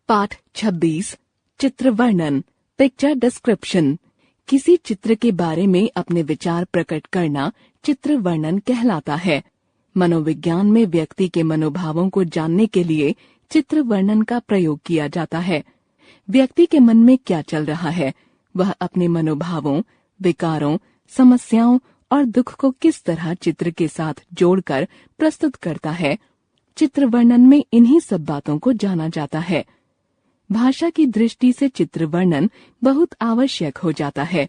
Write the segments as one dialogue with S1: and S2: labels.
S1: पाठ 26 चित्र वर्णन पिक्चर डिस्क्रिप्शन। किसी चित्र के बारे में अपने विचार प्रकट करना चित्र वर्णन कहलाता है। मनोविज्ञान में व्यक्ति के मनोभावों को जानने के लिए चित्र वर्णन का प्रयोग किया जाता है। व्यक्ति के मन में क्या चल रहा है, वह अपने मनोभावों, विकारों, समस्याओं और दुख को किस तरह चित्र के साथ जोड़कर प्रस्तुत करता है, चित्र वर्णन में इन्हीं सब बातों को जाना जाता है। भाषा की दृष्टि से चित्र वर्णन बहुत आवश्यक हो जाता है।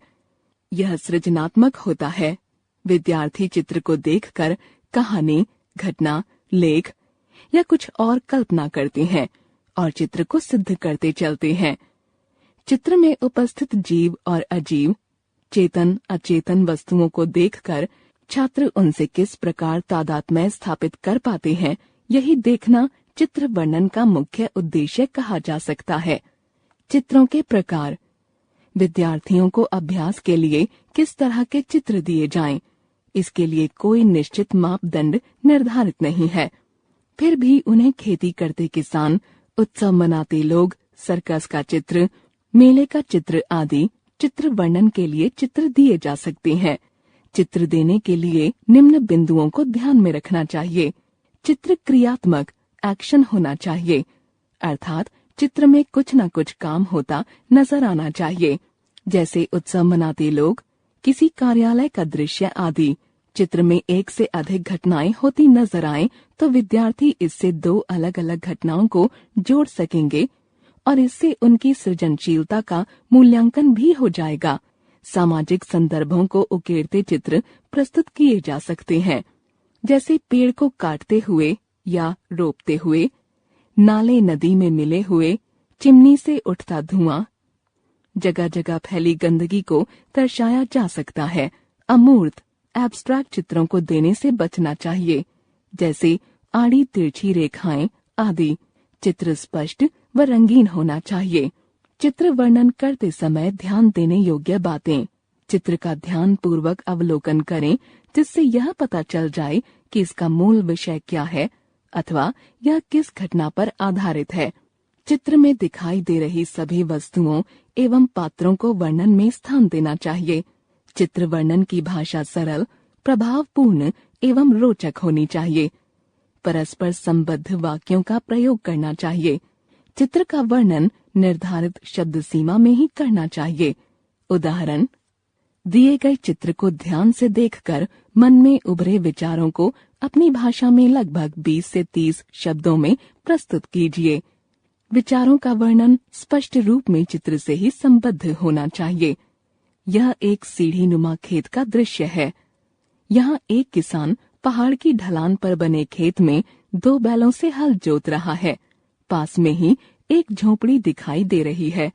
S1: यह सृजनात्मक होता है। विद्यार्थी चित्र को देखकर कहानी, घटना, लेख या कुछ और कल्पना करते हैं और चित्र को सिद्ध करते चलते हैं। चित्र में उपस्थित जीव और अजीव, चेतन अचेतन वस्तुओं को देखकर छात्र उनसे किस प्रकार तादात्म्य स्थापित कर पाते हैं, यही देखना चित्र वर्णन का मुख्य उद्देश्य कहा जा सकता है। चित्रों के प्रकार। विद्यार्थियों को अभ्यास के लिए किस तरह के चित्र दिए जाएं, इसके लिए कोई निश्चित मापदंड निर्धारित नहीं है। फिर भी उन्हें खेती करते किसान, उत्सव मनाते लोग, सर्कस का चित्र, मेले का चित्र आदि चित्र वर्णन के लिए चित्र दिए जा सकते हैं। चित्र देने के लिए निम्न बिंदुओं को ध्यान में रखना चाहिए। चित्र क्रियात्मक एक्शन होना चाहिए, अर्थात चित्र में कुछ न कुछ काम होता नजर आना चाहिए, जैसे उत्सव मनाते लोग, किसी कार्यालय का दृश्य आदि। चित्र में एक से अधिक घटनाएं होती नजर आएं तो विद्यार्थी इससे दो अलग अलग घटनाओं को जोड़ सकेंगे और इससे उनकी सृजनशीलता का मूल्यांकन भी हो जाएगा। सामाजिक संदर्भों को उकेरते चित्र प्रस्तुत किए जा सकते हैं, जैसे पेड़ को काटते हुए या रोपते हुए, नाले नदी में मिले हुए, चिमनी से उठता धुआं। जगह जगह फैली गंदगी को दर्शाया जा सकता है। अमूर्त एब्स्ट्रैक्ट चित्रों को देने से बचना चाहिए, जैसे आड़ी तिरछी रेखाएं आदि। चित्र स्पष्ट व रंगीन होना चाहिए। चित्र वर्णन करते समय ध्यान देने योग्य बातें। चित्र का ध्यान पूर्वक अवलोकन करें, जिससे यह पता चल जाए कि इसका मूल विषय क्या है अथवा यह किस घटना पर आधारित है। चित्र में दिखाई दे रही सभी वस्तुओं एवं पात्रों को वर्णन में स्थान देना चाहिए। चित्र वर्णन की भाषा सरल, प्रभावपूर्ण एवं रोचक होनी चाहिए। परस्पर संबद्ध वाक्यों का प्रयोग करना चाहिए। चित्र का वर्णन निर्धारित शब्द सीमा में ही करना चाहिए। उदाहरण, दिए गए चित्र को ध्यान से देखकर मन में उभरे विचारों को अपनी भाषा में लगभग 20 से 30 शब्दों में प्रस्तुत कीजिए। विचारों का वर्णन स्पष्ट रूप में चित्र से ही संबद्ध होना चाहिए। यह एक सीढ़ी नुमा खेत का दृश्य है। यहाँ एक किसान पहाड़ की ढलान पर बने खेत में 2 बैलों से हल जोत रहा है। पास में ही एक झोपड़ी दिखाई दे रही है।